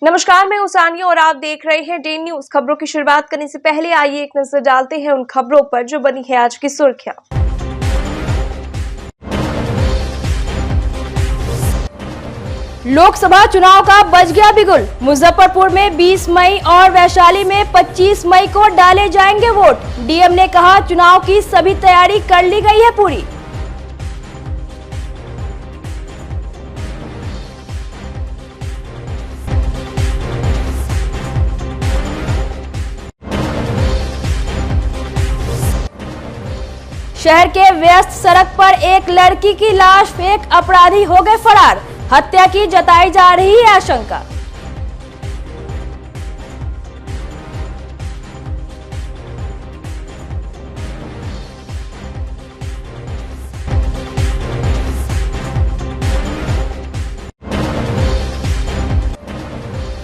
नमस्कार, मैं उसानिया और आप देख रहे हैं डे न्यूज। खबरों की शुरुआत करने से पहले आइए एक नजर डालते हैं उन खबरों पर जो बनी है आज की सुर्खियां। लोकसभा चुनाव का बज गया बिगुल। मुजफ्फरपुर में 20 मई और वैशाली में 25 मई को डाले जाएंगे वोट। डीएम ने कहा चुनाव की सभी तैयारी कर ली गई है पूरी। शहर के व्यस्त सड़क पर एक लड़की की लाश फेंक अपराधी हो गए फरार। हत्या की जताई जा रही है आशंका।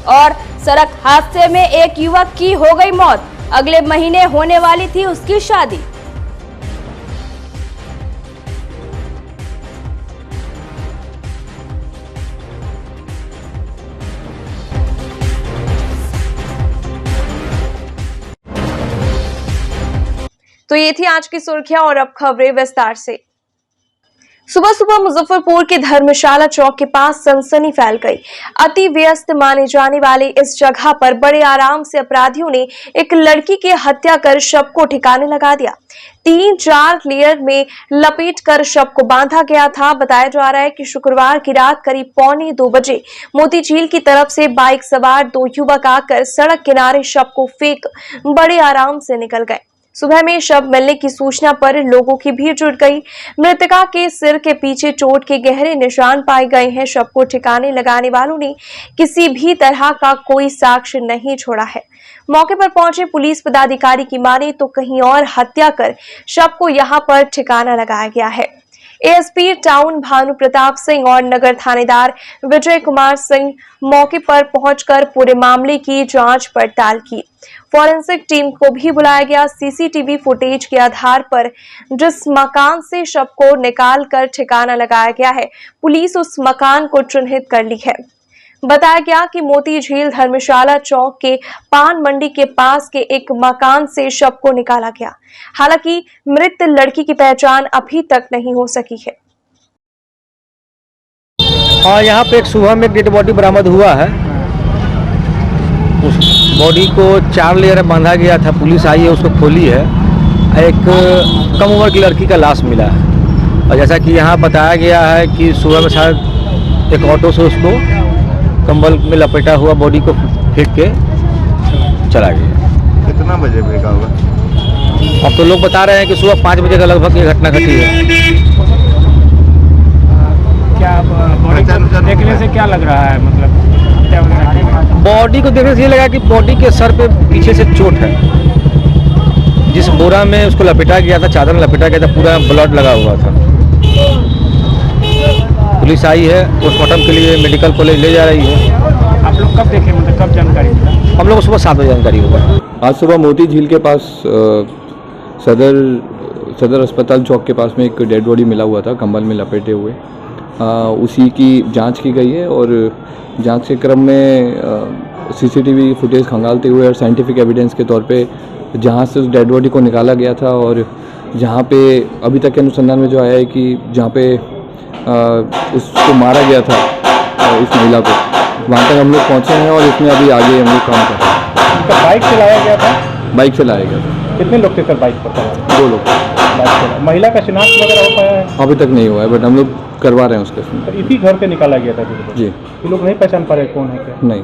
और सड़क हादसे में एक युवक की हो गई मौत। अगले महीने होने वाली थी उसकी शादी। तो ये थी आज की सुर्खियां और अब खबरें विस्तार से। सुबह सुबह मुजफ्फरपुर के धर्मशाला चौक के पास सनसनी फैल गई। अति व्यस्त माने जाने वाले इस जगह पर बड़े आराम से अपराधियों ने एक लड़की की हत्या कर शव को ठिकाने लगा दिया। 3-4 लेयर में लपेट कर शव को बांधा गया था। बताया जा रहा है कि शुक्रवार की रात करीब 1:45 बजे मोती झील की तरफ से बाइक सवार 2 युवक आकर सड़क किनारे शव को फेंक बड़े आराम से निकल गए। सुबह में शव मिलने की सूचना पर लोगों की भीड़ जुट गई। मृतका के सिर के पीछे चोट के गहरे निशान पाए गए हैं। शव को ठिकाने लगाने वालों ने किसी भी तरह का कोई साक्ष्य नहीं छोड़ा है। मौके पर पहुंचे पुलिस पदाधिकारी की माने तो कहीं और हत्या कर शव को यहां पर ठिकाना लगाया गया है। एएसपी टाउन भानु प्रताप सिंह और नगर थानेदार विजय कुमार सिंह मौके पर पहुंचकर पूरे मामले की जांच पड़ताल की। फॉरेंसिक टीम को भी बुलाया गया। सीसीटीवी फुटेज के आधार पर जिस मकान से शव को निकाल कर ठिकाना लगाया गया है, पुलिस उस मकान को चिन्हित कर ली है। बताया गया कि मोती झील धर्मशाला चौक के पान मंडी के पास के एक मकान से शव को निकाला गया। हालांकि मृत लड़की की पहचान अभी तक नहीं हो सकी है। और यहाँ पे एक सुबह में डेड बॉडी बरामद हुआ है। उस बॉडी को 4 लेयर में बांधा गया था। पुलिस आई है, उसको खोली है। एक कम उम्र की लड़की का लाश मिला है। और जैसा कि यहाँ बताया गया है कि सुबह में शायद एक ऑटो से उसको कंबल में लपेटा हुआ बॉडी को फेंक के चला गया। कितना बजे फेंका होगा? अब तो लोग बता रहे हैं कि सुबह 5 बजे का लगभग ये घटना घटी है। क्या बॉडी को देखने से क्या लग रहा है? मतलब बॉडी को देखने से ये लगा कि बॉडी के सर पे पीछे से चोट है। जिस बोरा में उसको लपेटा गया था, चादर में लपेटा गया था, पूरा ब्लड लगा हुआ था। पुलिस आई है, पोस्टमार्टम के लिए मेडिकल कॉलेज ले जा रही है। आप लोग कब देखे, मतलब कब जानकारी मिला? हम लोग सुबह 7 बजे जानकारी होगा। आज सुबह मोती झील के पास सदर अस्पताल चौक के पास में एक डेड बॉडी मिला हुआ था, कंबल में लपेटे हुए। उसी की जांच की गई है और जांच के क्रम में सीसीटीवी फुटेज खंगालते हुए और साइंटिफिक एविडेंस के तौर पे जहां से उस डेड बॉडी को निकाला गया था और जहां पे अभी तक के अनुसंधान में जो आया है कि जहां पे उसको मारा गया था, इस महिला को, वहाँ तक हम लोग पहुँचे हैं और इसमें अभी आगे हम लोग काम कर रहे हैं। उनका बाइक से लाया गया था? बाइक से लाया गया था। कितने लोग थे सर बाइक पर? 2 लोग। महिला का शिनाख्त वगैरह हो पाया है? अभी तक नहीं हुआ है, बट हम लोग करवा रहे हैं उसके। तो इसी घर से निकाला गया था जी। ये लोग नहीं पहचान पा रहे कौन है क्या? नहीं।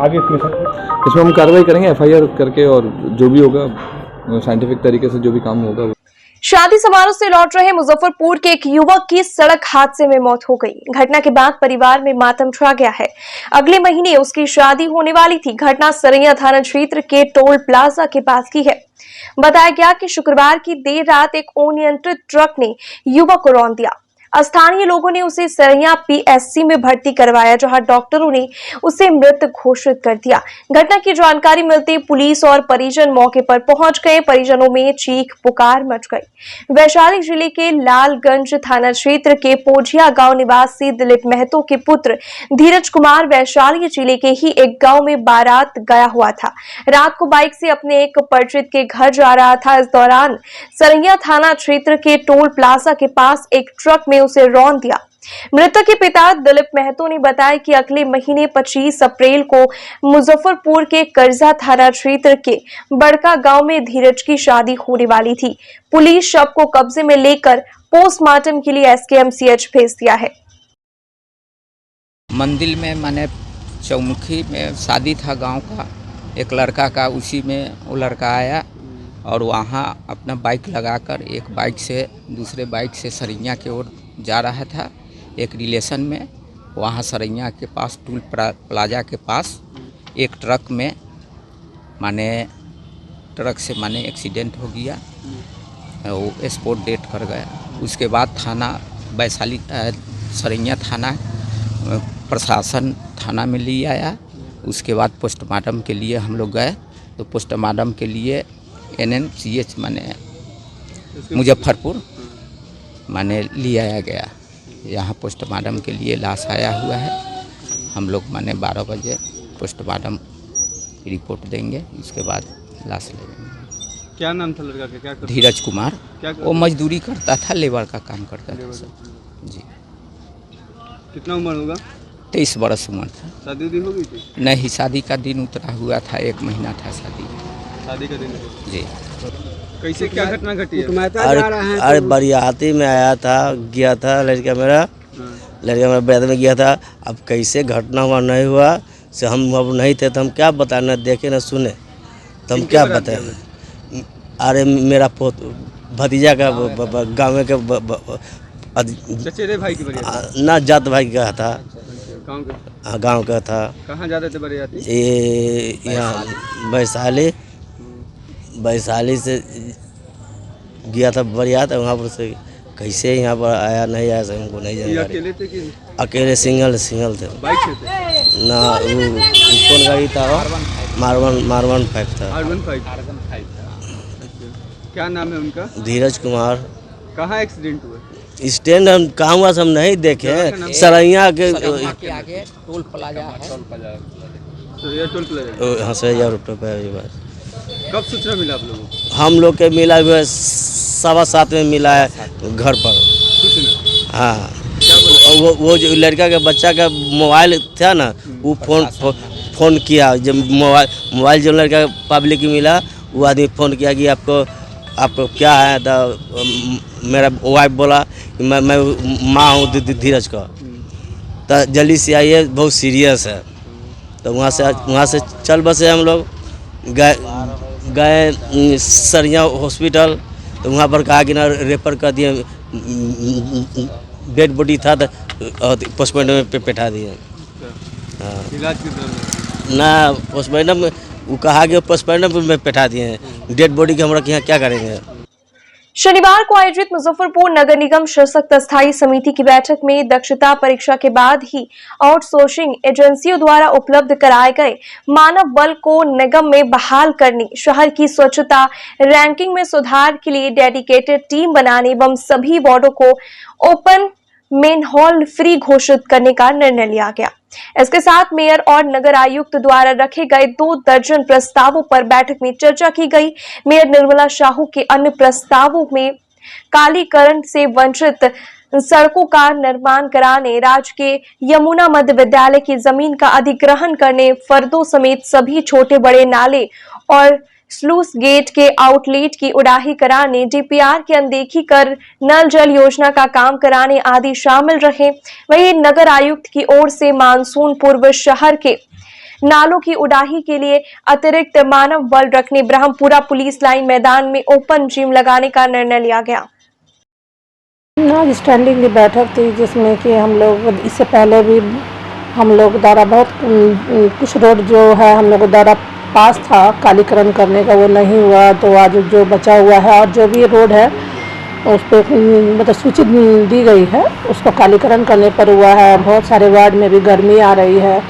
आगे इसमें सर इसमें हम कार्रवाई करेंगे एफआईआर करके, और जो भी होगा साइंटिफिक तरीके से जो भी काम होगा। शादी समारोह से लौट रहे मुजफ्फरपुर के एक युवक की सड़क हादसे में मौत हो गई। घटना के बाद परिवार में मातम छा गया है। अगले महीने उसकी शादी होने वाली थी। घटना सरैया थाना क्षेत्र के टोल प्लाजा के पास की है। बताया गया कि शुक्रवार की देर रात एक अनियंत्रित ट्रक ने युवक को रौंद दिया। स्थानीय लोगों ने उसे सरैया पीएससी में भर्ती करवाया, जहां डॉक्टरों ने उसे मृत घोषित कर दिया। घटना की जानकारी मिलते पुलिस और परिजन मौके पर पहुंच गए। परिजनों में चीख पुकार मच गई। वैशाली जिले के लालगंज थाना क्षेत्र के पोझिया गांव निवासी दिलीप महतो के पुत्र धीरज कुमार वैशाली जिले के ही एक गांव में बारात गया हुआ था। रात को बाइक से अपने एक परिचित के घर जा रहा था। इस दौरान सरैया थाना क्षेत्र के टोल प्लाजा के पास एक ट्रक में उसे रौंद दिया। मृतक के पिता दिलीप महतो ने बताया कि अगले महीने 25 अप्रैल को मुजफ्फरपुर के करजा थाना क्षेत्र के बड़का गांव में धीरज की शादी होने वाली थी। पुलिस शव को कब्जे में लेकर पोस्टमार्टम के लिए एसकेएमसीएच भेज दिया है। मंदिर में माने चौमुखी में शादी था गांव का एक लड़का का, उसी में वो लड़का आया और वहाँ अपना बाइक लगाकर एक बाइक से दूसरे बाइक से सरैया की ओर जा रहा था। एक रिलेशन में वहाँ सरैया के पास टोल प्लाजा के पास एक ट्रक में ट्रक से एक्सीडेंट हो गया, वो स्पॉट डेट कर गया। उसके बाद थाना वैशाली सरैया थाना प्रशासन थाना में ले आया। उसके बाद पोस्टमार्टम के लिए हम लोग गए, तो पोस्टमार्टम के लिए NNCH मुजफ्फरपुर ले आया गया। यहाँ पोस्टमार्टम के लिए लाश आया हुआ है। हम लोग 12 बजे पोस्टमार्टम रिपोर्ट देंगे, उसके बाद लाश ले जाएंगे। क्या नाम था लड़का का? क्या धीरज कुमार। क्या वो मजदूरी करता था, लेबर का काम करता था सर जी। कितना उम्र होगा? 23 बरस उम्र था। शादी हो गई थी? नहीं, शादी का दिन उतरा हुआ था, 1 महीना था शादी का दिन जी। कैसे क्या घटना घटी है? अरे बरियाती में आया था, गया था लड़का मेरा बरियात में गया था। अब कैसे घटना हुआ नहीं हुआ से हम अब नहीं थे, तो हम क्या बताएं, न देखे न सुने, तो हम क्या बताएं। अरे मेरा भतीजा का गाँव के चचेरे भाई की बरियात? ना जात भाई का था, गाँव का था। कहाँ जाते थे बरियाती? ये यहाँ वैशाली से गया था बरियात, वहाँ पर से कैसे यहाँ पर आया नहीं आया हमको नहीं जानकारी। अकेले थे कि? अकेले सिंगल थे। बाइक से थे? ना कौन गाड़ी था? मारवन 5 था। R15। क्या नाम है उनका? धीरज कुमार। कहाँ एक्सीडेंट हुआ? स्टैंड हम कहाँ हुआ हम नहीं देखे। सरैया के आगे टोल प्लाजा है। Toll plaza? हाँ, सरैया रोड पे। कब सूचना मिला आप लोगों को? हम लोग के मिला हुआ 7:15 में मिला है घर पर सूचना। हाँ, क्या बोला? वो जो लड़का के बच्चा का मोबाइल था ना, वो फ़ोन किया। जब मोबाइल जो लड़का पब्लिक मिला, वो आदमी फ़ोन किया कि आपको क्या है। तो मेरा वाइफ बोला कि मैं माँ हूँ धीरज का, तो जल्दी से आइए, बहुत सीरियस है। तो वहाँ से चल बसे हम लोग, गए सरैया हॉस्पिटल। तो वहाँ पर कहा कि ना रेफर कर दिए, डेड बॉडी था तो पोस्टमार्टम में बैठा दिए। हाँ, इलाज कितना? ना पोस्टमार्टम में वो कहा कि पोस्टमार्टम में बैठा दिए, डेड बॉडी के हमरा यहाँ क्या करेंगे। शनिवार को आयोजित मुजफ्फरपुर नगर निगम सशक्त स्थायी समिति की बैठक में दक्षता परीक्षा के बाद ही आउटसोर्सिंग एजेंसियों द्वारा उपलब्ध कराए गए मानव बल को निगम में बहाल करने, शहर की स्वच्छता रैंकिंग में सुधार के लिए डेडिकेटेड टीम बनाने एवं सभी वार्डों को ओपन मेनहॉल फ्री घोषित करने का निर्णय लिया गया। इसके साथ मेयर और नगर आयुक्त द्वारा रखे गए 2 दर्जन प्रस्तावों पर बैठक में चर्चा की गई। मेयर निर्मला साहू के अन्य प्रस्तावों में कालीकरण से वंचित सड़कों का निर्माण कराने, राजकीय यमुना मध्य विद्यालय की जमीन का अधिग्रहण करने, फर्दों समेत सभी छोटे बड़े नाले और स्लूस गेट के आउटलेट की उड़ाही कराने, DPR की अनदेखी कर नल जल योजना का काम कराने आदि शामिल रहे। वहीं नगर आयुक्त की ओर से मानसून पूर्व शहर के नालों की उड़ाही के लिए अतिरिक्त मानव बल रखने, ब्रह्मपुरा पुलिस लाइन मैदान में ओपन जिम लगाने का निर्णय लिया गया। आज स्टैंडिंग की बैठक थी, जिसमें कि हम लोग इससे पहले भी हम लोग द्वारा बहुत कुछ रोड जो है हम लोग द्वारा पास था कालीकरण करने का, वो नहीं हुआ। तो आज जो बचा हुआ है और जो भी रोड है उस पर मतलब सूचित दी गई है, उसको कालीकरण करने पर हुआ है। बहुत सारे वार्ड में भी गर्मी आ रही है,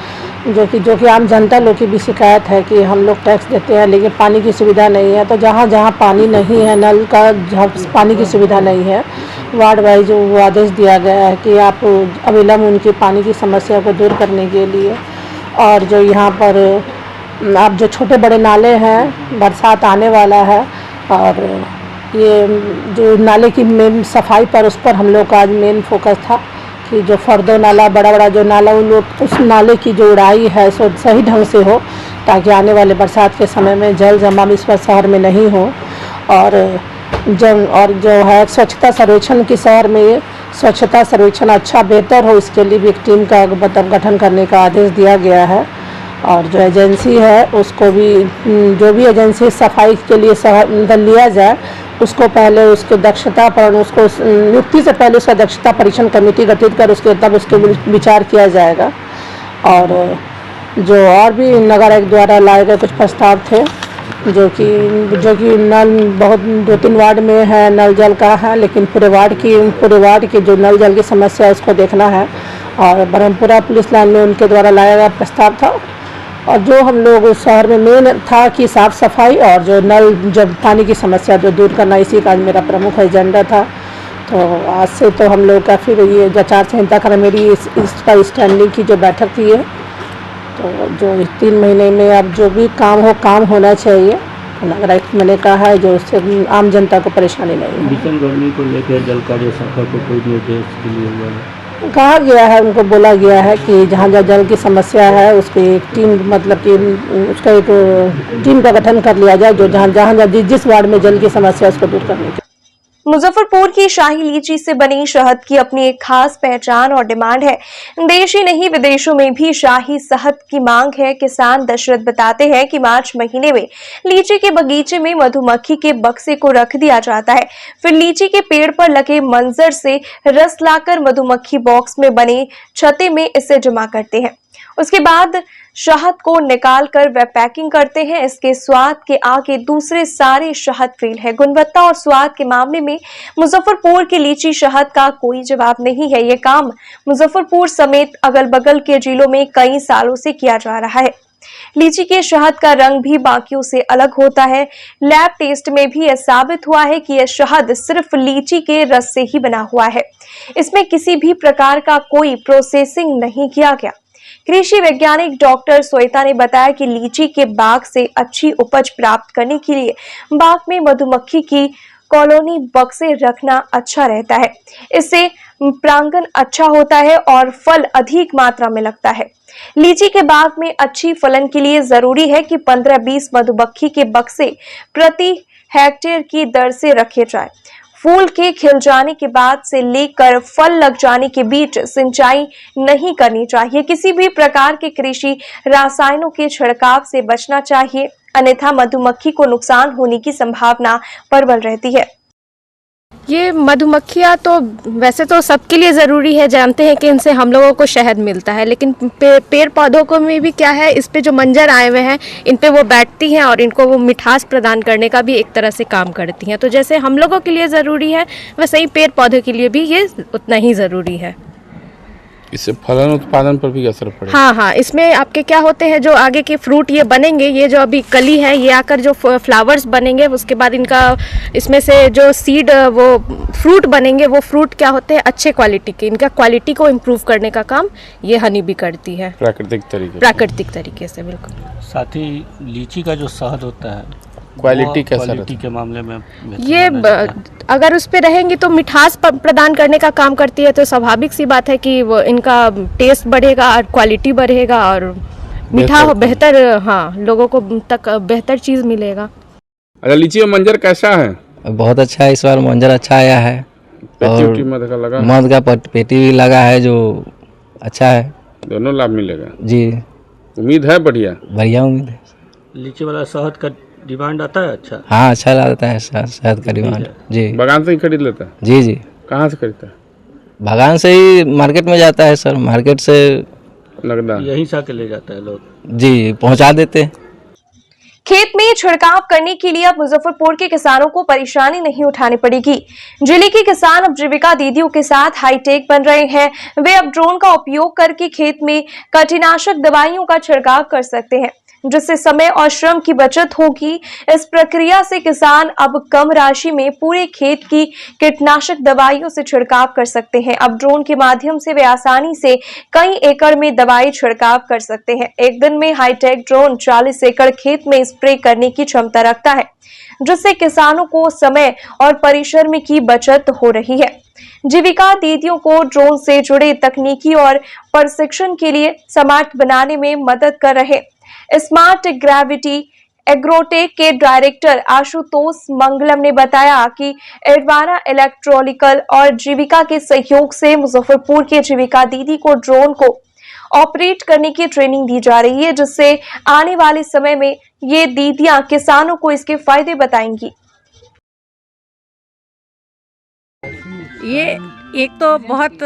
जो कि आम जनता लोग की भी शिकायत है कि हम लोग टैक्स देते हैं लेकिन पानी की सुविधा नहीं है। तो जहाँ जहाँ पानी नहीं है, नल का जहाँ पानी की सुविधा नहीं है, वार्ड वाइज वो आदेश दिया गया है कि आप अविलंब उनकी पानी की समस्या को दूर करने के लिए, और जो यहाँ पर आप जो छोटे बड़े नाले हैं, बरसात आने वाला है और ये जो नाले की मेन सफाई पर, उस पर हम लोग का आज मेन फोकस था कि जो फर्दो नाला, बड़ा बड़ा जो नाला, उन लोग उस नाले की जो उड़ाई है सो सही ढंग से हो, ताकि आने वाले बरसात के समय में जल जमाव इस पर शहर में नहीं हो। और जो है स्वच्छता सर्वेक्षण की शहर में स्वच्छता सर्वेक्षण अच्छा बेहतर हो, इसके लिए भी एक टीम का मतलब गठन करने का आदेश दिया गया है। और जो एजेंसी है उसको भी, जो भी एजेंसी सफाई के लिए मतलब लिया जाए, उसको पहले उसके दक्षता पर, उसको नियुक्ति से पहले उसका दक्षता परीक्षण कमेटी गठित कर उसके तब उसके विचार किया जाएगा। और जो और भी नगर आयुक्त द्वारा लाए गए कुछ प्रस्ताव थे, जो कि नल बहुत 2-3 वार्ड में है, नल जल का है, लेकिन पूरे वार्ड की जो नल जल की समस्या है उसको देखना है। और ब्रह्मपुरा पुलिस लाइन में उनके द्वारा लाया गया प्रस्ताव था। और जो हम लोग उस शहर में मेन था कि साफ़ सफाई और जो नल जब पानी की समस्या जो दूर करना, इसी का मेरा प्रमुख एजेंडा था। तो आज से तो हम लोग का फिर ये आचार संहिता का मेरी इस पर स्टैंडिंग की जो बैठक थी है, तो जो 3 महीने में अब जो भी काम होना चाहिए, नगर आयुक्त मैंने कहा है, जो उससे आम जनता को परेशानी नहीं है। भीषण गर्मी को लेकर जल कार्य शाखा को कोई निर्देश के लिए हुआ है? कहा गया है, उनको बोला गया है कि जहाँ जहाँ जल की समस्या है उसकी एक टीम, मतलब कि उसका एक टीम का गठन कर लिया जाए, जो जहाँ जिस वार्ड में जल की समस्या है उसको दूर करने की। मुजफ्फरपुर की शाही लीची से बनी शहद की अपनी एक खास पहचान और डिमांड है। देश ही नहीं विदेशों में भी शाही शहद की मांग है। किसान दशरथ बताते हैं कि मार्च महीने में लीची के बगीचे में मधुमक्खी के बक्से को रख दिया जाता है, फिर लीची के पेड़ पर लगे मंजर से रस लाकर मधुमक्खी बॉक्स में बने छत्ते में इसे जमा करते हैं। उसके बाद शहद को निकालकर वे पैकिंग करते हैं। इसके स्वाद के आगे दूसरे सारे शहद फेल है। गुणवत्ता और स्वाद के मामले में मुजफ्फरपुर की लीची शहद का कोई जवाब नहीं है। ये काम मुजफ्फरपुर समेत अगल बगल के जिलों में कई सालों से किया जा रहा है। लीची के शहद का रंग भी बाकियों से अलग होता है। लैब टेस्ट में भी यह साबित हुआ है कि यह शहद सिर्फ लीची के रस से ही बना हुआ है। इसमें किसी भी प्रकार का कोई प्रोसेसिंग नहीं किया गया। कृषि वैज्ञानिक डॉक्टर श्वेता ने बताया कि लीची के बाग से अच्छी उपज प्राप्त करने के लिए बाग में मधुमक्खी की कॉलोनी बक्से रखना अच्छा रहता है। इससे प्रांगण अच्छा होता है और फल अधिक मात्रा में लगता है। लीची के बाग में अच्छी फलन के लिए जरूरी है कि 15-20 मधुमक्खी के बक्से प्रति हेक्टेयर की दर से रखे जाए। फूल के खिल जाने के बाद से लेकर फल लग जाने के बीच सिंचाई नहीं करनी चाहिए। किसी भी प्रकार के कृषि रसायनों के छिड़काव से बचना चाहिए, अन्यथा मधुमक्खी को नुकसान होने की संभावना प्रबल रहती है। ये मधुमक्खियाँ तो वैसे तो सबके लिए ज़रूरी है, जानते हैं कि इनसे हम लोगों को शहद मिलता है, लेकिन पेड़ पौधों को में भी क्या है, इस पे जो मंजर आए हुए हैं इन पे वो बैठती हैं और इनको वो मिठास प्रदान करने का भी एक तरह से काम करती हैं। तो जैसे हम लोगों के लिए ज़रूरी है वैसे ही पेड़ पौधों के लिए भी ये उतना ही ज़रूरी है। इससे फलन उत्पादन पर भी असर पड़ेगा? हाँ, इसमें आपके क्या होते हैं, जो आगे के फ्रूट ये बनेंगे, ये जो अभी कली है ये आकर जो फ्लावर्स बनेंगे, उसके बाद इनका इसमें से जो सीड वो फ्रूट बनेंगे, वो फ्रूट क्या होते हैं अच्छे क्वालिटी के, इनका क्वालिटी को इम्प्रूव करने का काम ये हनी भी करती है प्राकृतिक तरीके से। बिल्कुल। साथ ही लीची का जो शहद होता है क्वालिटी कैसा क्वालिटी के मामले में ये अगर उस पे रहेंगी तो मिठास प्रदान करने का काम करती है, तो स्वाभाविक सी बात है कि वो इनका टेस्ट बढ़ेगा और क्वालिटी बढ़ेगा और मीठा बेहतर, हाँ, लोगों को तक बेहतर चीज़ मिलेगा। अच्छा, लीची का मंजर कैसा है? बहुत अच्छा है, इस बार मंजर अच्छा आया है और मध का पेटी भी लगा है जो अच्छा है। दोनों लाभ मिलेगा जी, उम्मीद है। बढ़िया उम्मीद है। लीची वाला शहद का डिमांड आता है? अच्छा, हाँ, अच्छा लगता है शहद का डिमांड। जी, बागान से ही खरीद लेता है? जी। कहाँ से खरीदता है? बागान से ही मार्केट में जाता है सर, मार्केट से लगता यहीं से आके ले जाता है लोग? जी, पहुँचा देते हैं। खेत में छिड़काव करने के लिए अब मुजफ्फरपुर के किसानों को परेशानी नहीं उठानी पड़ेगी। जिले के किसान अब जीविका दीदियों के साथ हाईटेक बन रहे हैं। वे अब ड्रोन का उपयोग करके खेत में कीटनाशक दवाइयों का छिड़काव कर सकते हैं, जिससे समय और श्रम की बचत होगी। इस प्रक्रिया से किसान अब कम राशि में पूरे खेत की कीटनाशक दवाइयों से छिड़काव कर सकते हैं। अब ड्रोन के माध्यम से वे आसानी से कई एकड़ में दवाई छिड़काव कर सकते हैं। एक दिन में हाईटेक ड्रोन 40 एकड़ खेत में स्प्रे करने की क्षमता रखता है, जिससे किसानों को समय और परिश्रम की बचत हो रही है। जीविका दीदियों को ड्रोन से जुड़े तकनीकी और प्रशिक्षण के लिए स्मार्ट बनाने में मदद कर रहे स्मार्ट ग्रेविटी एग्रोटेक के डायरेक्टर आशुतोष मंगलम ने बताया कि एडवाना इलेक्ट्रॉनिकल और जीविका के सहयोग से मुजफ्फरपुर के जीविका दीदी को ड्रोन को ऑपरेट करने की ट्रेनिंग दी जा रही है, जिससे आने वाले समय में ये दीदियां किसानों को इसके फायदे बताएंगी। ये एक तो बहुत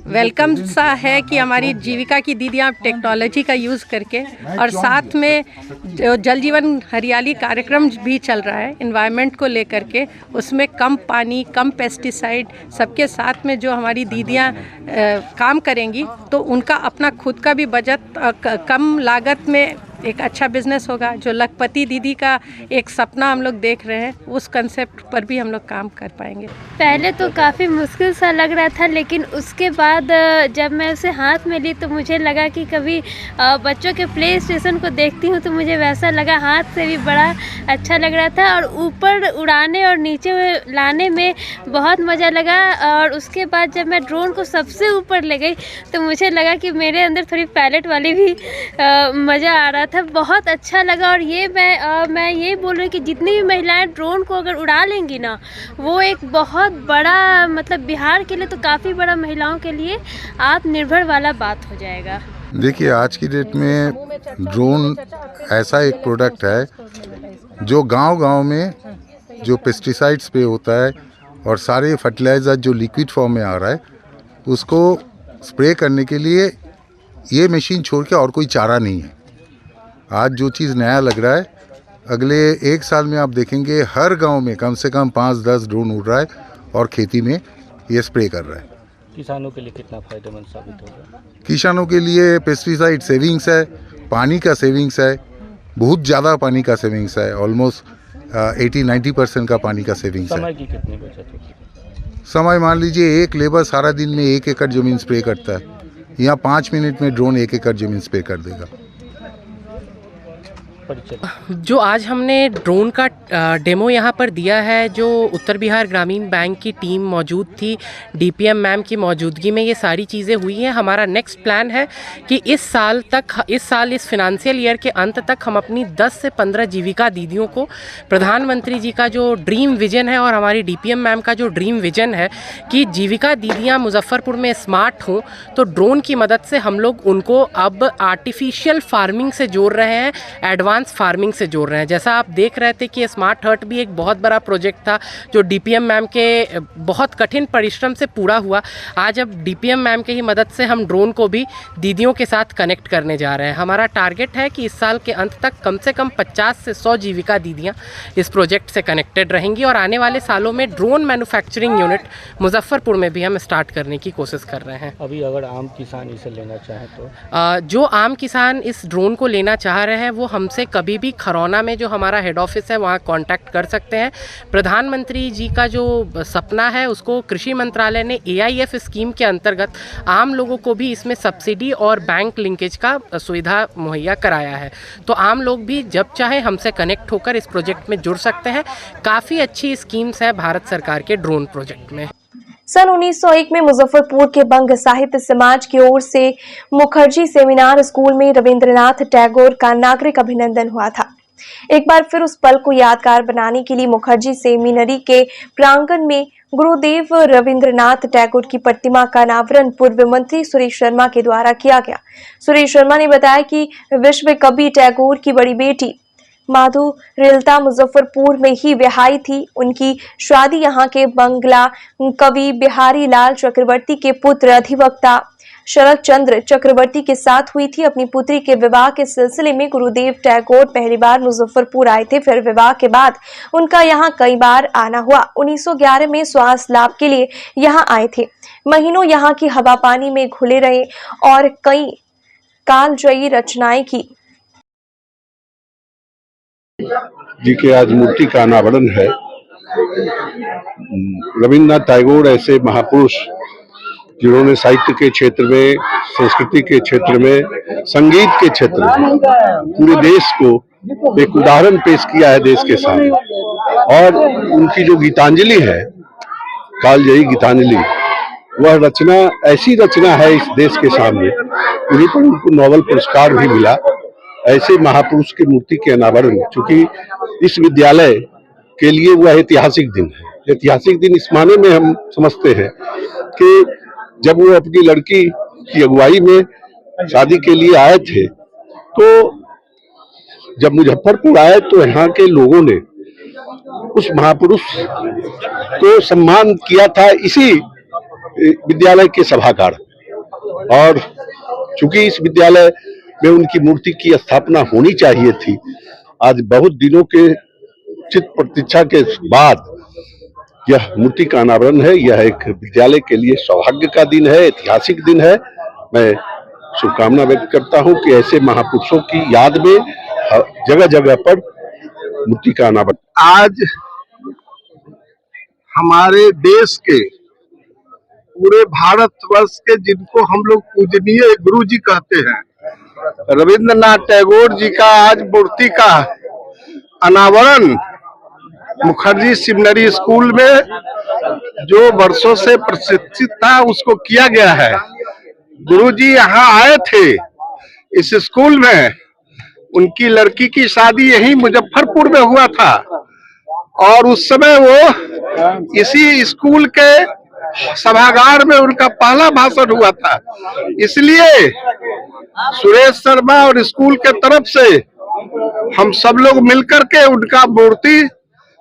वेलकम सा है कि हमारी जीविका की दीदियाँ टेक्नोलॉजी का यूज़ करके, और साथ में जो जल जीवन हरियाली कार्यक्रम भी चल रहा है एनवायरनमेंट को लेकर के, उसमें कम पानी, कम पेस्टिसाइड, सबके साथ में जो हमारी दीदियाँ काम करेंगी तो उनका अपना खुद का भी बचत कम लागत में एक अच्छा बिजनेस होगा। जो लखपति दीदी का एक सपना हम लोग देख रहे हैं, उस कंसेप्ट पर भी हम लोग काम कर पाएंगे। पहले तो काफ़ी मुश्किल सा लग रहा था, लेकिन उसके बाद जब मैं उसे हाथ में ली तो मुझे लगा कि कभी बच्चों के प्ले स्टेशन को देखती हूँ तो मुझे वैसा लगा, हाथ से भी बड़ा अच्छा लग रहा था और ऊपर उड़ाने और नीचे लाने में बहुत मज़ा लगा। और उसके बाद जब मैं ड्रोन को सबसे ऊपर ले गई तो मुझे लगा कि मेरे अंदर थोड़ी पायलट वाली भी मज़ा आ रहा था, बहुत अच्छा लगा। और ये मैं ये बोल रही हूँ कि जितनी भी महिलाएं ड्रोन को अगर उड़ा लेंगी ना, वो एक बहुत बड़ा, मतलब बिहार के लिए तो काफ़ी बड़ा, महिलाओं के लिए आत्मनिर्भर वाला बात हो जाएगा। देखिए, आज की डेट में ड्रोन ऐसा एक प्रोडक्ट है जो गांव-गांव में जो पेस्टिसाइड स्प्रे होता है और सारे फर्टिलाइज़र जो लिक्विड फॉर्म में आ रहा है, उसको स्प्रे करने के लिए ये मशीन छोड़ के और कोई चारा नहीं है। आज जो चीज़ नया लग रहा है, अगले 1 साल में आप देखेंगे हर गांव में कम से कम 5-10 ड्रोन उड़ रहा है और खेती में ये स्प्रे कर रहा है। किसानों के लिए कितना फायदेमंद साबित होगा? किसानों के लिए पेस्टिसाइड सेविंग्स है, पानी का सेविंग्स है, बहुत ज़्यादा पानी का सेविंग्स है, ऑलमोस्ट 80-90% का पानी का सेविंग्स है। समय की कितनी बचत होगी? समय मान लीजिए एक लेबर सारा दिन में 1 एकड़ ज़मीन स्प्रे करता है, यहाँ 5 मिनट में ड्रोन 1 एकड़ ज़मीन स्प्रे कर देगा। जो आज हमने ड्रोन का डेमो यहाँ पर दिया है, जो उत्तर बिहार ग्रामीण बैंक की टीम मौजूद थी, डीपीएम मैम की मौजूदगी में ये सारी चीज़ें हुई हैं। हमारा नेक्स्ट प्लान है कि इस इस फिनंशियल ईयर के अंत तक हम अपनी 10 से 15 जीविका दीदियों को प्रधानमंत्री जी का जो ड्रीम विजन है और हमारी डीपीएम मैम का जो ड्रीम विजन है कि जीविका दीदियाँ मुजफ्फरपुर में स्मार्ट हों, तो ड्रोन की मदद से हम लोग उनको अब आर्टिफिशियल फार्मिंग से जोड़ रहे हैं, एडवांस फार्मिंग से जोड़ रहे हैं। जैसा आप देख रहे थे कि स्मार्ट हर्ट भी एक बहुत बड़ा प्रोजेक्ट था जो डीपीएम मैम के बहुत कठिन परिश्रम से पूरा हुआ। आज अब डीपीएम मैम के ही मदद से हम ड्रोन को भी दीदियों के साथ कनेक्ट करने जा रहे हैं। हमारा टारगेट है कि इस साल के अंत तक कम से कम 50 से 100 जीविका दीदियां इस प्रोजेक्ट से कनेक्टेड रहेंगी और आने वाले सालों में ड्रोन मैन्युफैक्चरिंग यूनिट मुजफ्फरपुर में भी हम स्टार्ट करने की कोशिश कर रहे हैं। अभी अगर आम किसान इसे लेना चाहे तो जो आम किसान इस ड्रोन को लेना चाह रहे हैं वो हमसे कभी भी खरौना में जो हमारा हेड ऑफिस है वहाँ कांटेक्ट कर सकते हैं। प्रधानमंत्री जी का जो सपना है उसको कृषि मंत्रालय ने AIF स्कीम के अंतर्गत आम लोगों को भी इसमें सब्सिडी और बैंक लिंकेज का सुविधा मुहैया कराया है। तो आम लोग भी जब चाहे हमसे कनेक्ट होकर इस प्रोजेक्ट में जुड़ सकते हैं। काफ़ी अच्छी स्कीम्स है भारत सरकार के ड्रोन प्रोजेक्ट में। सन 1901 में मुजफ्फरपुर के बंग साहित्य समाज की ओर से मुखर्जी सेमिनार स्कूल में रविंद्रनाथ टैगोर का नागरिक अभिनंदन हुआ था। एक बार फिर उस पल को यादगार बनाने के लिए मुखर्जी सेमिनरी के प्रांगण में गुरुदेव रविंद्रनाथ टैगोर की प्रतिमा का अनावरण पूर्व मंत्री सुरेश शर्मा के द्वारा किया गया। सुरेश शर्मा ने बताया कि विश्व कवि टैगोर की बड़ी बेटी माधुरिलता मुजफ्फरपुर में ही ब्याही थी। उनकी शादी यहाँ के बंगला कवि बिहारी लाल चक्रवर्ती के पुत्र अधिवक्ता शरद चंद्र चक्रवर्ती के साथ हुई थी। अपनी पुत्री के विवाह के सिलसिले में गुरुदेव टैगोर पहली बार मुजफ्फरपुर आए थे। फिर विवाह के बाद उनका यहाँ कई बार आना हुआ। 1911 में स्वास्थ्य लाभ के लिए यहाँ आए थे। महीनों यहाँ की हवा पानी में घुले रहे और कई कालजयी रचनाएं की। जी के आज मूर्ति का अनावरण है। रविन्द्रनाथ टैगोर ऐसे महापुरुष जिन्होंने साहित्य के क्षेत्र में, संस्कृति के क्षेत्र में, संगीत के क्षेत्र में पूरे देश को एक उदाहरण पेश किया है देश के सामने। और उनकी जो गीतांजलि है, कालजयी गीतांजलि, वह रचना ऐसी रचना है इस देश के सामने। उन्हीं पर उनको नोबेल पुरस्कार भी मिला। ऐसे महापुरुष की मूर्ति के अनावरण, चूंकि इस विद्यालय के लिए वह ऐतिहासिक दिन है। ऐतिहासिक दिन इस माने में हम समझते हैं कि जब वो अपनी लड़की की अगुवाई में शादी के लिए आए थे, तो जब मुजफ्फरपुर आए तो यहाँ के लोगों ने उस महापुरुष को सम्मान किया था इसी विद्यालय के सभागार। और चूंकि इस विद्यालय में उनकी मूर्ति की स्थापना होनी चाहिए थी, आज बहुत दिनों के चित प्रतीक्षा के बाद यह मूर्ति का अनावरण है। यह एक विद्यालय के लिए सौभाग्य का दिन है, ऐतिहासिक दिन है। मैं शुभकामना व्यक्त करता हूं कि ऐसे महापुरुषों की याद में जगह जगह पर मूर्ति का अनावरण। आज हमारे देश के, पूरे भारतवर्ष के, जिनको हम लोग पूजनीय गुरु जी कहते हैं, रविंद्रनाथ टैगोर जी का आज मूर्ति का अनावरण मुखर्जी सेमिनरी स्कूल में, जो वर्षों से प्रशिक्षित था, उसको किया गया है। गुरुजी यहाँ आए थे इस स्कूल में। उनकी लड़की की शादी यही मुजफ्फरपुर में हुआ था और उस समय वो इसी स्कूल के सभागार में उनका पहला भाषण हुआ था। इसलिए सुरेश शर्मा और स्कूल के तरफ से हम सब लोग मिलकर के उनका मूर्ति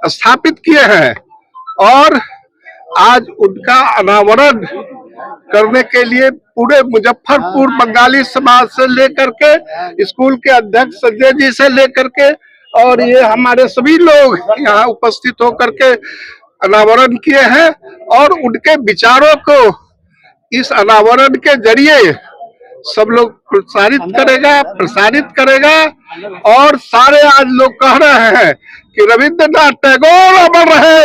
स्थापित किए हैं और आज उनका अनावरण करने के लिए पूरे मुजफ्फरपुर बंगाली समाज से लेकर के, स्कूल के अध्यक्ष संजय जी से लेकर के, और ये हमारे सभी लोग यहाँ उपस्थित होकर के अनावरण किए हैं। और उनके विचारों को इस अनावरण के जरिए सब लोग प्रसारित करेगा और सारे आज लोग कह रहे हैं कि रविंद्रनाथ टैगोर अमर रहे।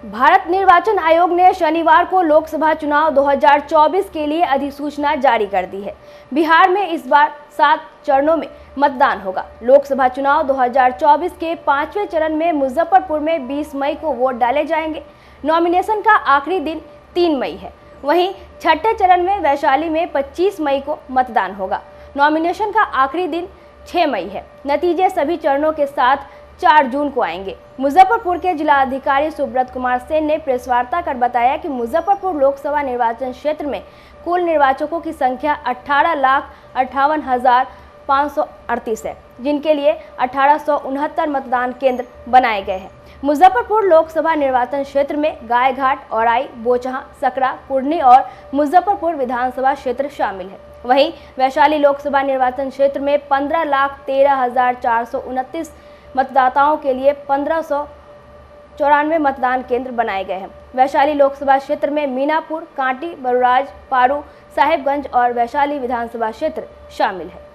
भारत निर्वाचन आयोग ने शनिवार को लोकसभा चुनाव 2024 के लिए अधिसूचना जारी कर दी है। बिहार में इस बार 7 चरणों में मतदान होगा। लोकसभा चुनाव 2024 के 5वें चरण में मुजफ्फरपुर में 20 मई को वोट डाले जाएंगे। नॉमिनेशन का आखिरी दिन 3 मई है। वहीं छठे चरण में वैशाली में 25 मई को मतदान होगा। नॉमिनेशन का आखिरी दिन 6 मई है। नतीजे सभी चरणों के साथ 4 जून को आएंगे। मुजफ्फरपुर के जिलाधिकारी सुब्रत कुमार सेन ने प्रेस वार्ता कर बताया कि मुजफ्फरपुर लोकसभा निर्वाचन क्षेत्र में कुल निर्वाचकों की संख्या 18,58,538 है, जिनके लिए 1869 मतदान केंद्र बनाए गए हैं। मुजफ्फरपुर लोकसभा निर्वाचन क्षेत्र में गायघाट, औराई, बोचहां, सकरा, कुर्नी और मुजफ्फरपुर विधानसभा क्षेत्र शामिल है। वहीं वैशाली लोकसभा निर्वाचन क्षेत्र में 15,13,429 मतदाताओं के लिए 1594 मतदान केंद्र बनाए गए हैं। वैशाली लोकसभा क्षेत्र में मीनापुर, कांटी, बरुराज, पारू, साहेबगंज और वैशाली विधानसभा क्षेत्र शामिल है।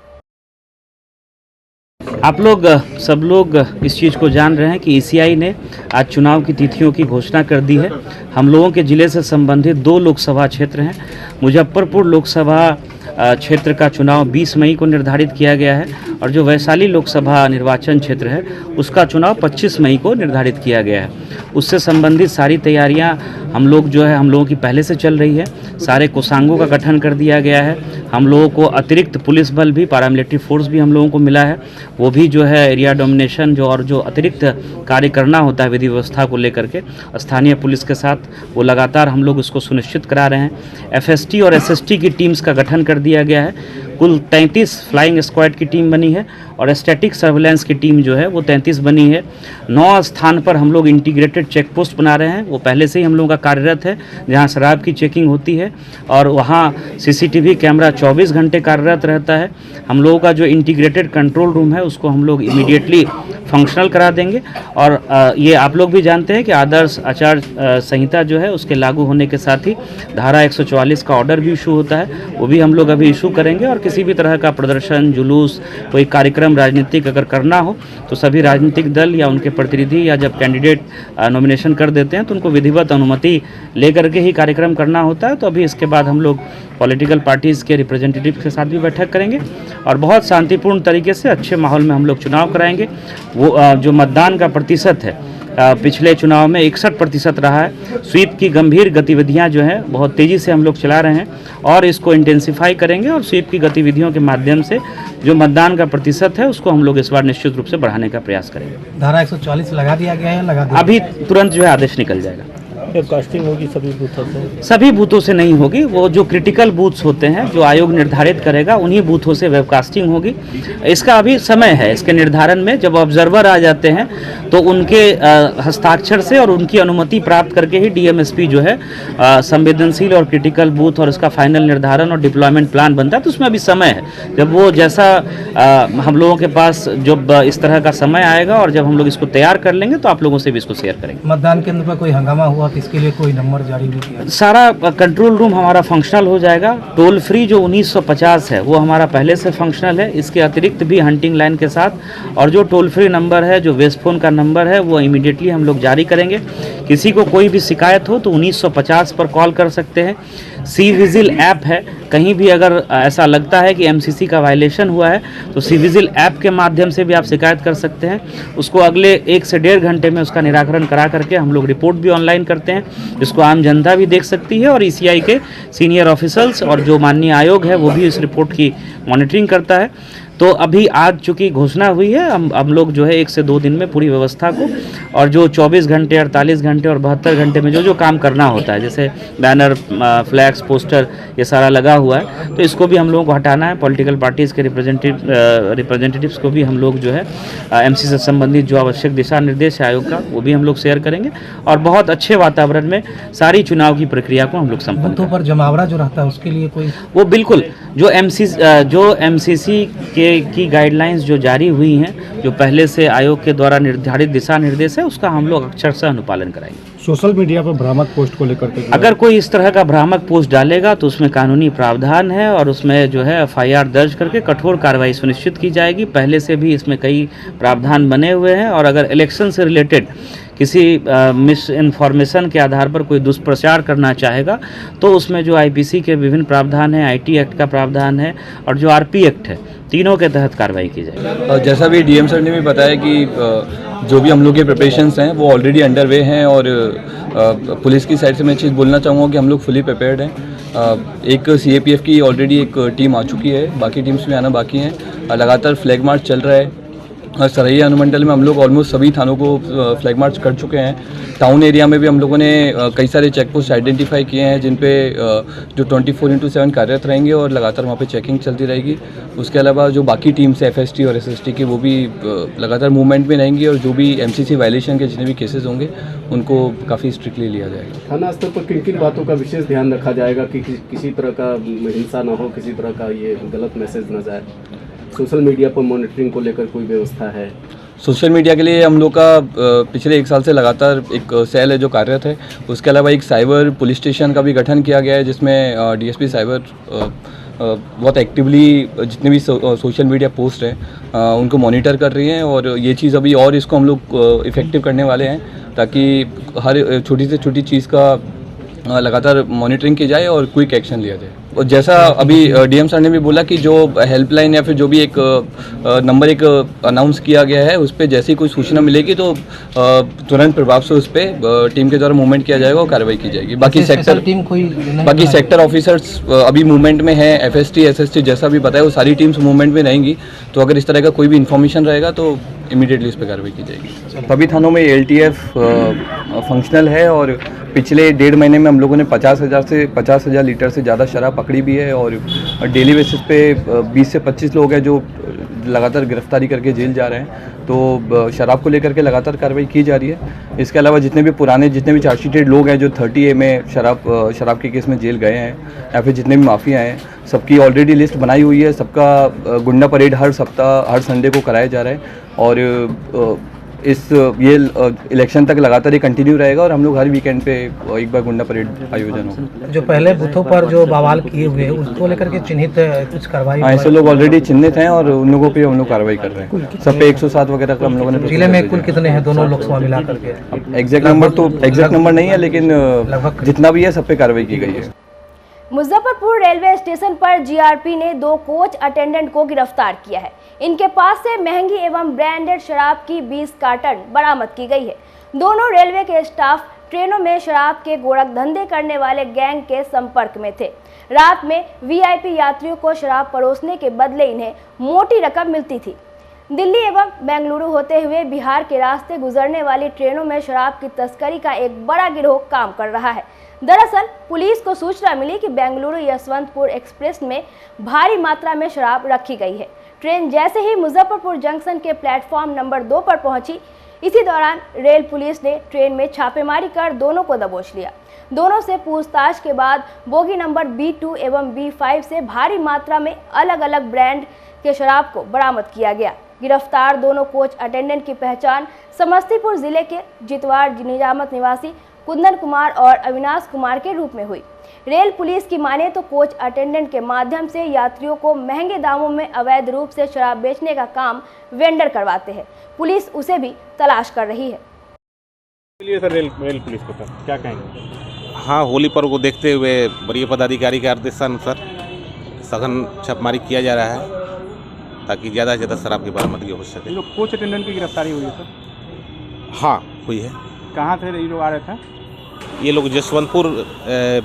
आप लोग सब लोग इस चीज़ को जान रहे हैं कि ईसीआई ने आज चुनाव की तिथियों की घोषणा कर दी है। हम लोगों के ज़िले से संबंधित 2 लोकसभा क्षेत्र हैं। मुजफ्फरपुर लोकसभा क्षेत्र का चुनाव 20 मई को निर्धारित किया गया है और जो वैशाली लोकसभा निर्वाचन क्षेत्र है उसका चुनाव 25 मई को निर्धारित किया गया है। उससे संबंधित सारी तैयारियां हम लोगों की पहले से चल रही है। सारे कोषांगों का गठन कर दिया गया है। हम लोगों को अतिरिक्त पुलिस बल भी, पैरामिलिट्री फोर्स भी हम लोगों को मिला है। वो भी जो है एरिया डोमिनेशन जो अतिरिक्त कार्य करना होता है विधि व्यवस्था को लेकर के, स्थानीय पुलिस के साथ वो लगातार हम लोग उसको सुनिश्चित करा रहे हैं। FST और SST की टीम्स का गठन कर दिया गया है। कुल 33 फ्लाइंग स्क्वाड की टीम बनी है और स्टैटिक सर्वेलेंस की टीम जो है वो 33 बनी है। 9 स्थान पर हम लोग इंटीग्रेटेड चेक पोस्ट बना रहे हैं, वो पहले से ही हम लोगों का कार्यरत है, जहां शराब की चेकिंग होती है और वहां सीसीटीवी कैमरा 24 घंटे कार्यरत रहता है। हम लोगों का जो इंटीग्रेटेड कंट्रोल रूम है उसको हम लोग इमीडिएटली फंक्शनल करा देंगे और ये आप लोग भी जानते हैं कि आदर्श आचार संहिता जो है उसके लागू होने के साथ ही धारा 144 का ऑर्डर भी इशू होता है, वो भी हम लोग अभी इशू करेंगे। और किसी भी तरह का प्रदर्शन, जुलूस, कोई कार्यक्रम राजनीतिक अगर करना हो तो सभी राजनीतिक दल या उनके प्रतिनिधि या जब कैंडिडेट नॉमिनेशन कर देते हैं तो उनको विधिवत अनुमति लेकर के ही कार्यक्रम करना होता है। तो अभी इसके बाद हम लोग पॉलिटिकल पार्टीज़ के रिप्रेजेंटेटिव के साथ भी बैठक करेंगे और बहुत शांतिपूर्ण तरीके से अच्छे माहौल में हम लोग चुनाव कराएंगे। वो जो मतदान का प्रतिशत है पिछले चुनाव में 61% रहा है। स्वीप की गंभीर गतिविधियां जो हैं बहुत तेज़ी से हम लोग चला रहे हैं और इसको इंटेंसिफाई करेंगे और स्वीप की गतिविधियों के माध्यम से जो मतदान का प्रतिशत है उसको हम लोग इस बार निश्चित रूप से बढ़ाने का प्रयास करेंगे। धारा 144 लगा दिया गया है, लगा दिया अभी तुरंत जो है आदेश निकल जाएगा। कास्टिंग होगी सभी बूथों से? सभी बूथों से नहीं होगी, वो जो क्रिटिकल बूथ्स होते हैं जो आयोग निर्धारित करेगा उन्हीं बूथों से वेबकास्टिंग होगी। इसका अभी समय है, इसके निर्धारण में जब ऑब्जर्वर आ जाते हैं तो उनके हस्ताक्षर से और उनकी अनुमति प्राप्त करके ही डीएमएसपी जो है संवेदनशील और क्रिटिकल बूथ और इसका फाइनल निर्धारण और डिप्लॉयमेंट प्लान बनता है। तो उसमें अभी समय है, जब वो जैसा हम लोगों के पास जब इस तरह का समय आएगा और जब हम लोग इसको तैयार कर लेंगे तो आप लोगों से भी इसको शेयर करेंगे। मतदान केंद्र पर कोई हंगामा हुआ तो इसके लिए कोई नंबर जारी नहीं किया? सारा कंट्रोल रूम हमारा फंक्शनल हो जाएगा। टोल फ्री जो 1950 है वो हमारा पहले से फंक्शनल है, इसके अतिरिक्त भी हंटिंग लाइन के साथ। और जो टोल फ्री नंबर है, जो वेस्ट फोन का नंबर है, वो इमीडिएटली हम लोग जारी करेंगे। किसी को कोई भी शिकायत हो तो 1950 पर कॉल कर सकते हैं। सी विजिल ऐप है, कहीं भी अगर ऐसा लगता है कि एमसीसी का वायलेशन हुआ है तो सी विजिल ऐप के माध्यम से भी आप शिकायत कर सकते हैं। उसको अगले 1 से 1.5 घंटे में उसका निराकरण करा करके हम लोग रिपोर्ट भी ऑनलाइन करते हैं, जिसको आम जनता भी देख सकती है और ईसीआई के सीनियर ऑफिसर्स और जो माननीय आयोग है वो भी इस रिपोर्ट की मॉनिटरिंग करता है। तो अभी आज चूँकि घोषणा हुई है, हम लोग जो है 1 से 2 दिन में पूरी व्यवस्था को और जो 24 घंटे, 48 घंटे और 72 घंटे में जो काम करना होता है, जैसे बैनर, फ्लैक्स, पोस्टर, ये सारा लगा हुआ है, तो इसको भी हम लोगों को हटाना है। पॉलिटिकल पार्टीज़ के रिप्रेजेंटेटिव्स को भी हम लोग जो है एमसी से संबंधित जो आवश्यक दिशा निर्देश है आयोग का वो भी हम लोग शेयर करेंगे और बहुत अच्छे वातावरण में सारी चुनाव की प्रक्रिया को हम लोग संपन्न बूथों पर जमावड़ा जो रहता है उसके लिए कोई वो बिल्कुल जो एमसीसी की गाइडलाइंस जो जारी हुई हैं, जो पहले से आयोग के द्वारा निर्धारित दिशा निर्देश है, उसका हम लोग अक्षरशः अनुपालन कराएंगे। सोशल मीडिया पर भ्रामक पोस्ट को लेकर के अगर कोई इस तरह का भ्रामक पोस्ट डालेगा तो उसमें कानूनी प्रावधान है और उसमें जो है एफआईआर दर्ज करके कठोर कार्रवाई सुनिश्चित की जाएगी। पहले से भी इसमें कई प्रावधान बने हुए हैं और अगर इलेक्शन से रिलेटेड किसी मिस इन्फॉर्मेशन के आधार पर कोई दुष्प्रचार करना चाहेगा तो उसमें जो आईपीसी के विभिन्न प्रावधान हैं, आईटी एक्ट का प्रावधान है और जो आरपी एक्ट है, तीनों के तहत कार्रवाई की जाएगी। जैसा भी डीएम सर ने भी बताया कि जो भी हम लोग के प्रिपरेशंस हैं वो ऑलरेडी अंडर वे हैं और पुलिस की साइड से मैं चीज़ बोलना चाहूँगा कि हम लोग फुली प्रिपेयर्ड हैं। एक सीएपीएफ की ऑलरेडी एक टीम आ चुकी है, बाकी टीम्स में आना बाकी हैं। लगातार फ्लैग मार्च चल रहा है और सरैया अनुमंडल में हम लोग ऑलमोस्ट सभी थानों को फ्लैग मार्च कर चुके हैं। टाउन एरिया में भी हम लोगों ने कई सारे चेक पोस्ट आइडेंटिफाई किए हैं जिन पे जो 24/7 कार्यरत रहेंगे और लगातार वहाँ पे चेकिंग चलती रहेगी। उसके अलावा जो बाकी टीम्स है एफएसटी और एसएसटी की, वो भी लगातार मूवमेंट में रहेंगी और जो भी एमसीसी वायलेशन के जितने भी केसेस होंगे उनको काफ़ी स्ट्रिक्टली लिया जाएगा। थाना स्तर पर किन किन बातों का विशेष ध्यान रखा जाएगा कि किसी तरह का हिंसा ना हो, किसी तरह का ये गलत मैसेज ना जाए? सोशल मीडिया पर मॉनिटरिंग को लेकर कोई व्यवस्था है? सोशल मीडिया के लिए हम लोग का पिछले 1 साल से लगातार एक सेल है जो कार्यरत है। उसके अलावा एक साइबर पुलिस स्टेशन का भी गठन किया गया है जिसमें डीएसपी साइबर बहुत एक्टिवली जितने भी सोशल मीडिया पोस्ट हैं उनको मॉनिटर कर रही हैं और ये चीज़ अभी और इसको हम लोग इफ़ेक्टिव करने वाले हैं ताकि हर छोटी से छोटी चीज़ का लगातार मॉनिटरिंग की जाए और क्विक एक्शन लिया जाए। और जैसा अभी डीएम सर ने भी बोला कि जो हेल्पलाइन या फिर जो भी एक नंबर एक अनाउंस किया गया है उस पर जैसे ही कोई सूचना मिलेगी तो तुरंत प्रभाव से उस पर टीम के द्वारा मूवमेंट किया जाएगा और कार्रवाई की जाएगी। बाकी सेक्टर ऑफिसर्स अभी मूवमेंट में है, एफएसटी एसएसटी जैसा भी बताया वो सारी टीम्स मूवमेंट में रहेंगी। तो अगर इस तरह का कोई भी इन्फॉर्मेशन रहेगा तो इमीडिएटली इस पर कार्रवाई की जाएगी। सभी थानों में LTF फंक्शनल है और पिछले 1.5 महीने में हम लोगों ने 50,000 लीटर से ज़्यादा शराब पकड़ी भी है और डेली बेसिस पे 20 से 25 लोग हैं जो लगातार गिरफ्तारी करके जेल जा रहे हैं। तो शराब को लेकर के लगातार कार्रवाई की जा रही है। इसके अलावा जितने भी चार्जशीटेड लोग हैं जो 30A में शराब के केस में जेल गए हैं या फिर जितने भी माफिया हैं, सबकी ऑलरेडी लिस्ट बनाई हुई है। सबका गुंडा परेड हर सप्ताह हर संडे को कराया जा रहा है और ये इलेक्शन तक लगातार ये कंटिन्यू रहेगा और हम लोग हर वीकेंड पे एक बार गुंडा परेड आयोजन होगा। जो पहले बूथों पर जो बवाल किए हुए उसको लेकर के चिन्हित कुछ कार्रवाई? हाँ, ऐसे लोग ऑलरेडी चिन्हित हैं और उन लोगों पे हम लोग कार्रवाई कर रहे हैं। सब पे 107 वगैरह का हम लोगों ने। जिले में कुल कितने हैं दोनों लोकसभा मिला करके? एग्जैक्ट नंबर नहीं है, लेकिन जितना भी है सब पे कार्रवाई की गई है। मुजफ्फरपुर रेलवे स्टेशन पर GRP ने 2 कोच अटेंडेंट को गिरफ्तार किया है। इनके पास से महंगी एवं ब्रांडेड शराब की 20 कार्टन बरामद की गई है। दोनों रेलवे के स्टाफ ट्रेनों में शराब के गोरख धंधे करने वाले गैंग के संपर्क में थे। रात में VIP यात्रियों को शराब परोसने के बदले इन्हें मोटी रकम मिलती थी। दिल्ली एवं बेंगलुरु होते हुए बिहार के रास्ते गुजरने वाली ट्रेनों में शराब की तस्करी का एक बड़ा गिरोह काम कर रहा है। दरअसल पुलिस को सूचना मिली कि बेंगलुरु यशवंतपुर एक्सप्रेस में भारी मात्रा में शराब रखी गई है। ट्रेन जैसे ही मुजफ्फरपुर जंक्शन के प्लेटफॉर्म नंबर 2 पर पहुंची, इसी दौरान रेल पुलिस ने ट्रेन में छापेमारी कर दोनों को दबोच लिया। दोनों से पूछताछ के बाद बोगी नंबर B2 एवं B5 से भारी मात्रा में अलग अलग ब्रांड के शराब को बरामद किया गया। गिरफ्तार दोनों कोच अटेंडेंट की पहचान समस्तीपुर जिले के जितवाड़ निजामत निवासी कुंदन कुमार और अविनाश कुमार के रूप में हुई। रेल पुलिस की माने तो कोच अटेंडेंट के माध्यम से यात्रियों को महंगे दामों में अवैध रूप से शराब बेचने का काम वेंडर करवाते हैं। पुलिस उसे भी तलाश कर रही है। सर रेल पुलिस को सर क्या कहेंगे? हाँ, होली पर्व को देखते हुए वरीय पदाधिकारी के आदेशानुसार सघन छापेमारी किया जा रहा है ताकि ज़्यादा से ज़्यादा शराब की बरामदगी हो सके। ये लोग कोच अटेंडेंट की गिरफ्तारी हुई है सर? हाँ, हुई है। कहाँ थे ये लोग आ रहे थे? ये लोग जसवंतपुर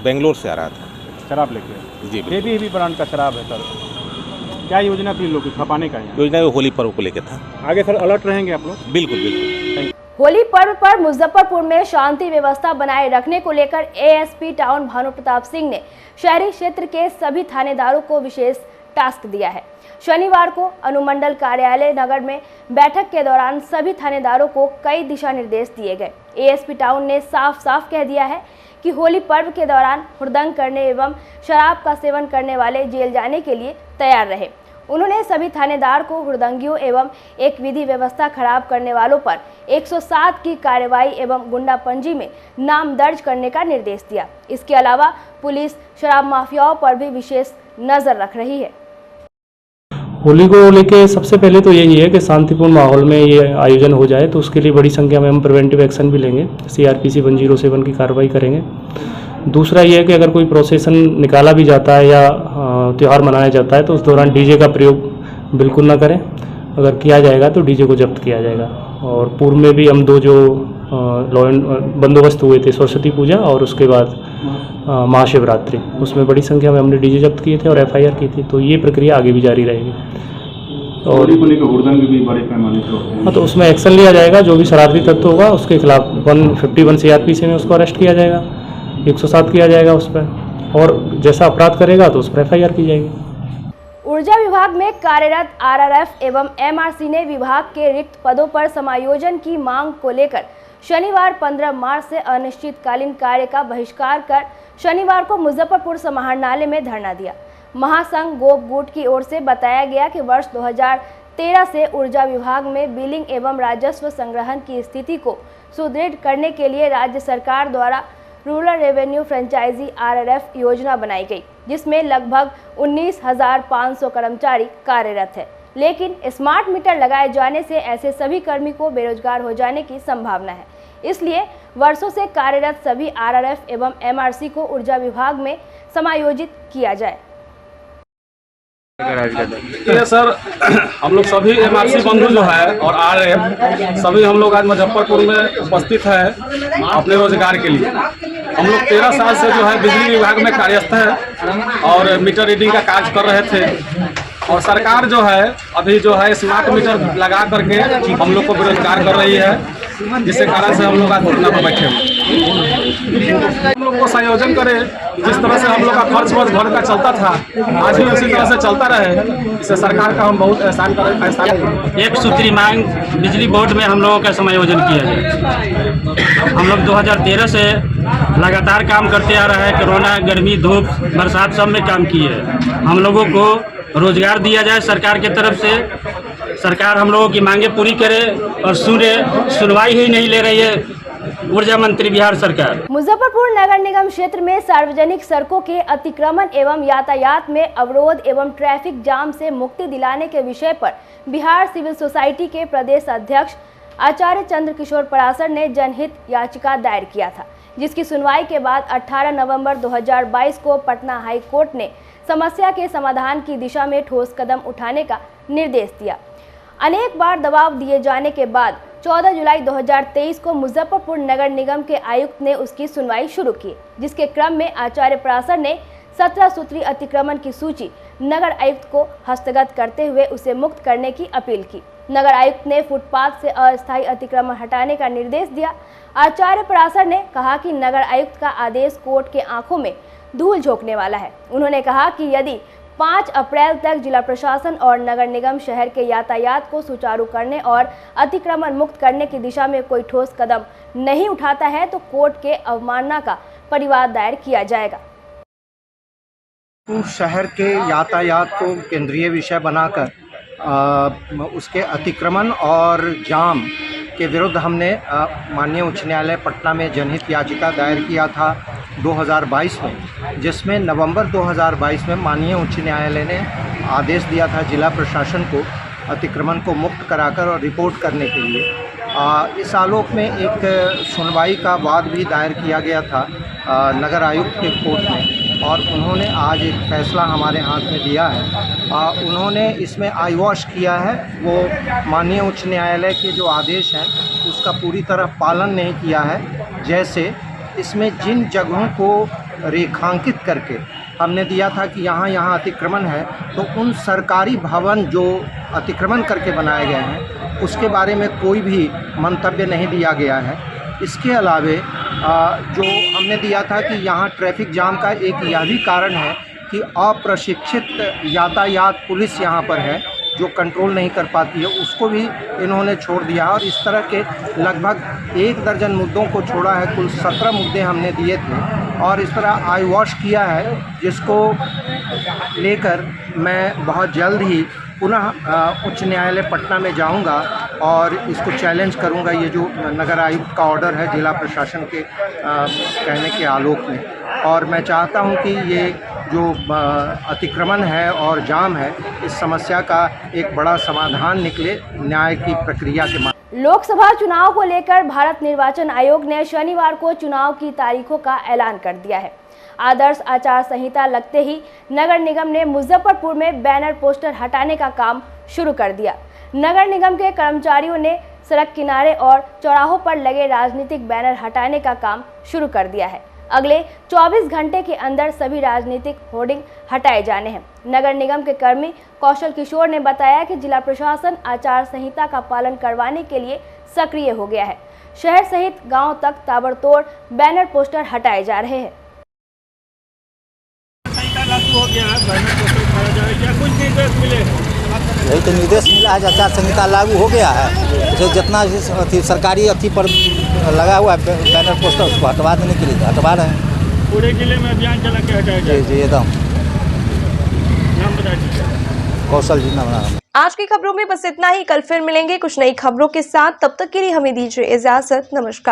बेंगलोर से आ रहा था शराब लेके। जी, हेवी ब्रांड का शराब है सर। क्या योजना थी लोग छपाने का? योजना होली पर्व को लेकर था। आगे सर अलर्ट रहेंगे आप लोग? बिल्कुल। होली पर्व पर मुजफ्फरपुर में शांति व्यवस्था बनाए रखने को लेकर ASP टाउन भानु प्रताप सिंह ने शहरी क्षेत्र के सभी थानेदारों को विशेष टास्क दिया है। शनिवार को अनुमंडल कार्यालय नगर में बैठक के दौरान सभी थानेदारों को कई दिशा निर्देश दिए गए। ASP टाउन ने साफ कह दिया है कि होली पर्व के दौरान हुड़दंग करने एवं शराब का सेवन करने वाले जेल जाने के लिए तैयार रहे। उन्होंने सभी थानेदार को हुड़दंगियों एवं एक विधि व्यवस्था खराब करने वालों पर 107 की कार्रवाई एवं गुंडा पंजी में नाम दर्ज करने का निर्देश दिया। इसके अलावा पुलिस शराब माफियाओं पर भी विशेष नजर रख रही है। होली को लेके सबसे पहले तो यही है कि शांतिपूर्ण माहौल में ये आयोजन हो जाए, तो उसके लिए बड़ी संख्या में हम प्रिवेंटिव एक्शन भी लेंगे। CRPC 107 की कार्रवाई करेंगे। दूसरा ये है कि अगर कोई प्रोसेसन निकाला भी जाता है या त्यौहार मनाया जाता है तो उस दौरान DJ का प्रयोग बिल्कुल ना करें। अगर किया जाएगा तो DJ को जब्त किया जाएगा। और पूर्व में भी हम 2 जो बंदोबस्त हुए थे, सरस्वती पूजा और उसके बाद महाशिवरात्रि, उसमें बड़ी संख्या में हमने DJ जब्त किए थे और FIR की थी। तो ये प्रक्रिया आगे भी जारी रहेगी। और हुड़दंग भी बड़े पैमाने पर होते हैं। हाँ, तो उसमें एक्शन लिया जाएगा। जो भी शरारती तत्व होगा उसके खिलाफ 151 CRPC में उसको अरेस्ट किया जाएगा, 107 किया जाएगा उस पर, और जैसा अपराध करेगा तो उस पर FIR की जाएगी। ऊर्जा विभाग में कार्यरत RRF एवं MRC ने विभाग के रिक्त पदों पर समायोजन की मांग को लेकर शनिवार 15 मार्च से अनिश्चितकालीन कार्य का बहिष्कार कर शनिवार को मुजफ्फरपुर समाहरणालय में धरना दिया। महासंघ गोप गुट की ओर से बताया गया कि वर्ष 2013 से ऊर्जा विभाग में बिलिंग एवं राजस्व संग्रहण की स्थिति को सुदृढ़ करने के लिए राज्य सरकार द्वारा रूरल रेवेन्यू फ्रेंचाइजी RRF योजना बनाई गई, जिसमें लगभग 19,500 कर्मचारी कार्यरत है। लेकिन स्मार्ट मीटर लगाए जाने से ऐसे सभी कर्मी को बेरोजगार हो जाने की संभावना है। इसलिए वर्षों से कार्यरत सभी RRF एवं MRC को ऊर्जा विभाग में समायोजित किया जाए। ये सर हम लोग सभी MRC बंधु जो है और RRF सभी हम लोग आज मुजफ्फरपुर में उपस्थित है अपने रोजगार के लिए। हम लोग 13 साल से जो है बिजली विभाग में कार्यस्थ है और मीटर रीडिंग का कार्य कर रहे थे। और सरकार जो है अभी जो है स्मार्ट मीटर लगा करके हम लोग को बेरोजगार कर रही है, जिसके कारण से हम लोग आज धरना पर बैठे हैं। हम लोग को संयोजन करे, जिस तरह से हम लोग का खर्च वर्च घर का चलता था आज भी उसी तरह से चलता रहे, इससे सरकार का हम बहुत एहसान करें। एक सूत्री मांग बिजली बोर्ड में हम लोगों का समायोजन किया जाए। हम लोग 2013 से लगातार काम करते आ रहा है, कोरोना, गर्मी, धूप, बरसात सब में काम किए हैं। हम लोगों को रोजगार दिया जाए सरकार की तरफ से, सरकार हम लोगों की मांगे पूरी करे और सुनवाई ही नहीं ले रही है ऊर्जा मंत्री बिहार सरकार। मुजफ्फरपुर नगर निगम क्षेत्र में सार्वजनिक सड़कों के अतिक्रमण एवं यातायात में अवरोध एवं ट्रैफिक जाम से मुक्ति दिलाने के विषय पर बिहार सिविल सोसाइटी के प्रदेश अध्यक्ष आचार्य चंद्रकिशोर पराशर ने जनहित याचिका दायर किया था, जिसकी सुनवाई के बाद 18 नवंबर 2022 को पटना हाई कोर्ट ने समस्या के समाधान की दिशा में ठोस कदम उठाने का निर्देश दिया। अनेक बार दबाव दिए जाने के बाद 14 जुलाई 2023 को मुजफ्फरपुर नगर निगम के आयुक्त ने उसकी सुनवाई शुरू की, जिसके क्रम में आचार्य पराशर ने 17 सूत्री अतिक्रमण की सूची नगर आयुक्त को हस्तगत करते हुए उसे मुक्त करने की अपील की। नगर आयुक्त ने फुटपाथ से अस्थायी अतिक्रमण हटाने का निर्देश दिया। आचार्य पराशर ने कहा कि नगर आयुक्त का आदेश कोर्ट के आंखों में धूल झोंकने वाला है। उन्होंने कहा कि यदि 5 अप्रैल तक जिला प्रशासन और नगर निगम शहर के यातायात को सुचारू करने और अतिक्रमण मुक्त करने की दिशा में कोई ठोस कदम नहीं उठाता है तो कोर्ट के अवमानना का परिवाद दायर किया जाएगा। शहर के यातायात को केंद्रीय विषय बनाकर उसके अतिक्रमण और जाम के विरुद्ध हमने माननीय उच्च न्यायालय पटना में जनहित याचिका दायर किया था 2022 में, जिसमें नवंबर 2022 में माननीय उच्च न्यायालय ने आदेश दिया था जिला प्रशासन को अतिक्रमण को मुक्त कराकर और रिपोर्ट करने के लिए। इस आलोक में एक सुनवाई का वाद भी दायर किया गया था नगर आयुक्त के कोर्ट में, और उन्होंने आज एक फैसला हमारे हाथ में दिया है। उन्होंने इसमें आई वॉश किया है, वो माननीय उच्च न्यायालय के जो आदेश हैं उसका पूरी तरह पालन नहीं किया है। जैसे इसमें जिन जगहों को रेखांकित करके हमने दिया था कि यहाँ अतिक्रमण है, तो उन सरकारी भवन जो अतिक्रमण करके बनाए गए हैं उसके बारे में कोई भी मंतव्य नहीं दिया गया है। इसके अलावे जो हमने दिया था कि यहाँ ट्रैफिक जाम का एक यह भी कारण है कि अप्रशिक्षित यातायात पुलिस यहाँ पर है जो कंट्रोल नहीं कर पाती है, उसको भी इन्होंने छोड़ दिया। और इस तरह के लगभग 1 दर्जन मुद्दों को छोड़ा है, कुल 17 मुद्दे हमने दिए थे और इस तरह आई वॉश किया है, जिसको लेकर मैं बहुत जल्द ही पुनः उच्च न्यायालय पटना में जाऊंगा और इसको चैलेंज करूंगा, ये जो नगर आयुक्त का ऑर्डर है जिला प्रशासन के कहने के आलोक में। और मैं चाहता हूं कि ये जो अतिक्रमण है और जाम है, इस समस्या का एक बड़ा समाधान निकले न्याय की प्रक्रिया के माध्यम। लोकसभा चुनाव को लेकर भारत निर्वाचन आयोग ने शनिवार को चुनाव की तारीखों का ऐलान कर दिया है। आदर्श आचार संहिता लगते ही नगर निगम ने मुजफ्फरपुर में बैनर पोस्टर हटाने का काम शुरू कर दिया। नगर निगम के कर्मचारियों ने सड़क किनारे और चौराहों पर लगे राजनीतिक बैनर हटाने का काम शुरू कर दिया है। अगले 24 घंटे के अंदर सभी राजनीतिक होर्डिंग हटाए जाने हैं। नगर निगम के कर्मी कौशल किशोर ने बताया कि जिला प्रशासन आचार संहिता का पालन करवाने के लिए सक्रिय हो गया है। शहर सहित गांव तक ताबड़तोड़ बैनर पोस्टर हटाए जा रहे हैं। लागू हो गया है, बैनर पोस्टर हटाया जाए, क्या कुछ निर्देश मिले? यही तो निर्देश मिला है, आचार संहिता लागू हो गया है, जो जितना सरकारी अथी पर लगा हुआ है बैनर पोस्टर उसको हटवा देने के लिए हटवा रहे हैं। पूरे जिले में अभियान चला के हटाया जाए। जी एकदम। नाम बता दीजिए। कौशल जी नाम। आज की खबरों में बस इतना ही। कल फिर मिलेंगे कुछ नई खबरों के साथ, तब तक के लिए हमें दीजिए इजाजत। नमस्कार।